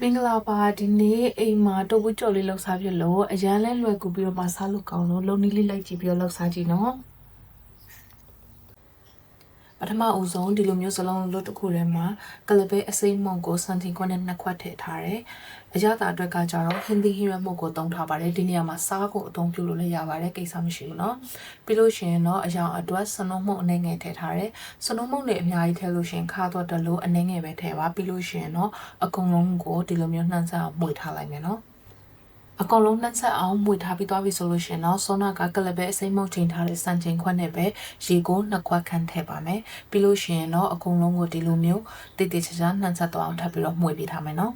မင်္ဂလာပါဒီနေ့အိမ်မှာတိုးဘူးကြော်လေးလှုပ်စားပြလို့အရန်လဲလွယ်ကူပြီးတော့မစားလို့ကောင်းလို့လုံနီးလေးလိုက်ကြည့်ပြီးတော့လှုပ်စားကြည့်နော်ပထမဦးဆုံးဒီလိုမျိုးစလုံးလွတ်တစ်ခုထဲမှာကလပဲအစိမ့်မုံကိုစံတင်ခွက်နဲ့2ခွက်ထည့်ထားတယ်အရသာအတွက်ကကြတော့ဟင်းသီးဟင်းရွက်မှုကိုတုံးထားပါတယ်ဒီနေရာမှာစားကိုအသုံးပြုလို့လည်းရပါတယ်ကိစ္စမရှိဘူးเนาะပြီးလို့ရှိရင်တော့အရောင်အတွက်စနုံးမှုအနေငယ်ထည့်ထားတယ်စနုံးမှုတွေအများကြီးထည့်လို့ရှိရင်ခါတော့တလို့အနေငယ်ပဲထည့်ပါပြီးလို့ရှိရင်တော့အကုန်လုံးကိုဒီလိုမျိုးနှမ်းစားအောင်မှုထားလိုက်မယ်เนาะအကောင်လုံးနှက်ဆက်အောင်မှွေထားပြီးသွားပြီဆိုလို့ရှင်တော့စောနာကကလပဲအစိမ့်မုတ်ချိန်ထားတဲ့စံချိန်ခွက်နဲ့ပဲရေကို2ခွက်ခန့်ထည့်ပါမယ်ပြီးလို့ရှင်တော့အကုန်လုံးကိုဒီလိုမျိုးတိတ်တိတ်ချာချာနှက်ဆက်သွားအောင်ထပ်ပြီးတော့မှွေပေးထားမယ်နော်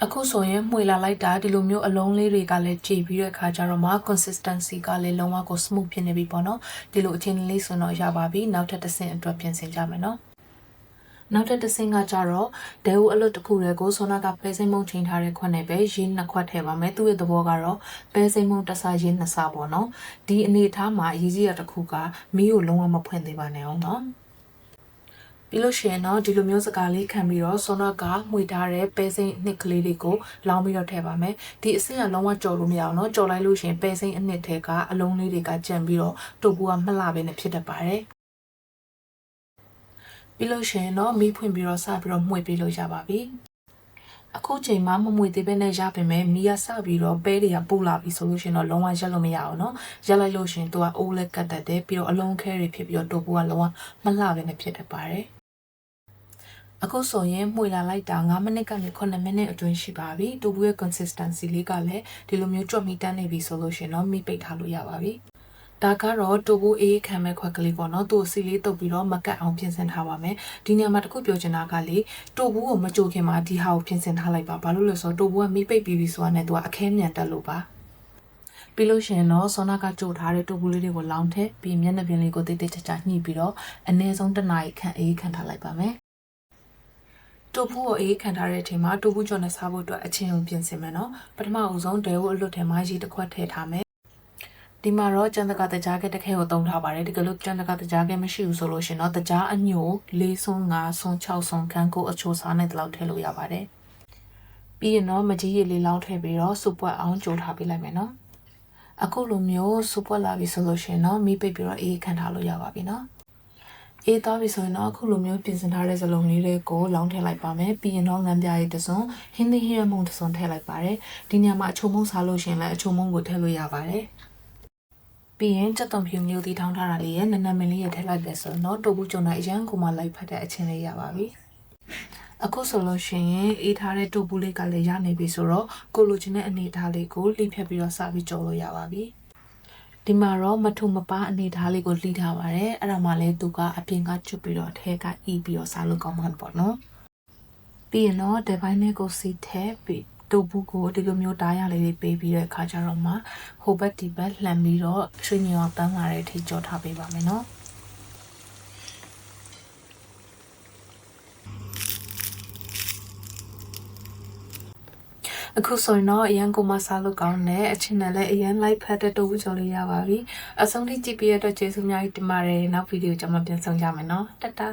အခုဆိုရင်မှွေလာလိုက်တာဒီလိုမျိုးအလုံးလေးတွေကလည်းကြည်ပြီးတဲ့အခါကျတော့မှ consistency ကလည်းလုံးဝကို smooth ဖြစ်နေပြီပေါ့နော်ဒီလိုအချင်းလေးဆိုတော့ရပါပြီနောက်ထပ်တစ်ဆင့်အတွက်ပြင်ဆင်ကြမယ်နော်နောက်တစ်ဆင့်ကကြတော့ဒဲဦးအလွတ်တစ်ခုတည်းကိုစောနာကပဲစိမ့်မုံချိန်ထားတဲ့ခွက်နဲ့ပဲရေ2ခွက်ထည့်ပါမယ်သူ့ရဲ့သဘောကတော့ပဲစိမ့်မုံတစ်စားရေ2စားပေါ့နော်ဒီအနေထားမှာအရေးကြီးတဲ့တစ်ခုကမီးကိုလုံးဝမဖွင့်သေးပါနဲ့အောင်နော်ပြီးလို့ရှိရင်တော့ဒီလိုမျိုးစကားလေးခံပြီးတော့စောနာကမှွေထားတဲ့ပဲစိမ့်နှစ်ကလေးတွေကိုလောင်းပြီးတော့ထည့်ပါမယ်ဒီအဆင့်ကလုံးဝကြော်လို့မရအောင်နော်ကြော်လိုက်လို့ရှိရင်ပဲစိမ့်အနှစ်ထဲကအလုံးလေးတွေကကြံပြီးတော့တူပူကမှတ်လာပဲနဲ့ဖြစ်တတ်ပါတယ်ပြီးလို့ရှိရင်တော့မီးဖွင့်ပြီးတော့စပြီးတော့မှွေပေးလို့ရပါပြီအခုချိန်မှာမမှွေသေးပဲနဲ့ရပါမယ်မီးကစပြီးတော့ပဲတွေကပူလာပြီဆိုလို့ရှိရင်တော့လုံးဝရက်လို့မရအောင်เนาะရက်လိုက်လို့ရှိရင်သူကအိုးလက်ကတ်တတ်တယ်ပြီးတော့အလုံးခဲတွေဖြစ်ပြီးတော့တူပူကလုံးဝမလှပဲနဲ့ဖြစ်တတ်ပါတယ်အခုဆိုရင်မှွေလာလိုက်တာ9မိနစ်ကနေ9မိနစ်အတွင်းရှိပါပြီတူပူရဲ့ consistency လေးကလည်းဒီလိုမျိုးကြွတ်မီတန်းနေပြီဆိုလို့ရှိရင်တော့မီးပိတ်ထားလို့ရပါပြီဒါကတော့တူဘူးအေးခံမဲ့ခွက်ကလေးပေါ့နော်သူ့စီလေးတုပ်ပြီးတော့မကတ်အောင်ပြင်ဆင်ထားပါမယ်ဒီနေရာမှာတခုပြောချင်တာကလေတူဘူးကိုမကြိုခင်မှာဒီဟာကိုပြင်ဆင်ထားလိုက်ပါဘာလို့လဲဆိုတော့တူဘူးကမိပိတ်ပြီးပြီဆိုတာနဲ့သူကအခဲမြန်တက်လို့ပါပြီးလို့ရှိရင်တော့စောနာကကြိုထားတဲ့တူဘူးလေးတွေကိုလောင်းထည့်ပြီးမျက်နှာပြင်လေးကိုတိတ်တိတ်ချာချာညှိပြီးတော့အနည်းဆုံး1နာရီခန့်အေးခံထားလိုက်ပါမယ်တူဘူးကိုအေးခံထားတဲ့အချိန်မှာတူဘူးကြော်နဲ့စားဖို့အတွက်အချင်းကိုပြင်ဆင်မယ်နော်ပထမအဦးဆုံးဒဲဝအလွတ်ထဲမှာရေတစ်ခွက်ထည့်ထားမယ်ဒီမှာတော့ကျန်တကတကြားကတခဲကိုတုံးထားပါတယ်ဒီကလို့ကျန်တကတကြားကမရှိဘူးဆိုလို့ရှင်တော့တကြားအညို4ဆုံး5ဆုံး6ဆုံးခန်းကိုအချိုစားနဲ့တလောက်ထည့်လို့ရပါတယ်ပြီးရင်တော့မကြီးရည်လေးလောင်းထည့်ပြီးတော့စူပွက်အောင်ကြိုထားပေးလိုက်မယ်နော်အခုလိုမျိုးစူပွက်လာပြီဆိုလို့ရှင်တော့မီးပိတ်ပြီးတော့အေးခံထားလို့ရပါပြီနော်အေးသွားပြီဆိုရင်တော့အခုလိုမျိုးပြင်ဆင်ထားတဲ့စလုံးလေးတွေကိုလောင်းထည့်လိုက်ပါမယ်ပြီးရင်တော့ငံပြားရည်တစ်စုံဟင်းသီးဟင်းရွက်မုံတစ်စုံထည့်လိုက်ပါတယ်ဒီနေရာမှာအချိုမုံစားလို့ရှင်လည်းအချိုမုံကိုထည့်လို့ရပါတယ်ပြီးရင်ကြက်သွန်ဖြူမျိုးသီးထောင်းထားတာလေးရဲ့နနမင်းလေးရထည့်လိုက်တယ်ဆိုတော့တိုးဘူးကျုံတာအရန်ကိုမှလိုက်ဖတ်တဲ့အချင်းလေးရပါပြီအခုဆိုလို့ရှိရင်အေးထားတဲ့တိုးဘူးလေးကလည်းရနေပြီဆိုတော့ကိုလိုချင်တဲ့အနေထားလေးကိုလှိဖြတ်ပြီးတော့စပြီးကြော်လို့ရပါပြီဒီမှာတော့မထုမပအနေထားလေးကိုလှိထားပါတယ်အဲ့ဒါမှလည်းသူကအပြင်ကကျွတ်ပြီးတော့အထဲကအီးပြီးတော့စားလို့ကောင်းမှာပေါ့နော်ပြီးရင်တော့ဒီဘိုင်းလေးကိုစီထည့်ပြီးတူဘူးကိုဒီလိုမျိုးတားရလေးတွေပေးပြီးတဲ့အခါကျတော့မှဟိုဘက်ဒီဘက်လှန်ပြီးတော့ရွှေညောင်တန်းလာတဲ့အထိကြော်ထားပေးပါမယ်နော်အခုဆိုရင်တော့အရန်ကိုမစားလို့ကောင်းတဲ့အချင်းနဲ့လည်းအရန်လိုက်ဖတ်တဲ့တူဘူးကြော်လေးရပါပြီအဆုံးထိကြည့်ပြီးရတဲ့ကျေးဇူးများကြီးတင်ပါတယ်နောက်ဗီဒီယိုကျမှပြန်ဆောင်ကြမယ်နော်တတာ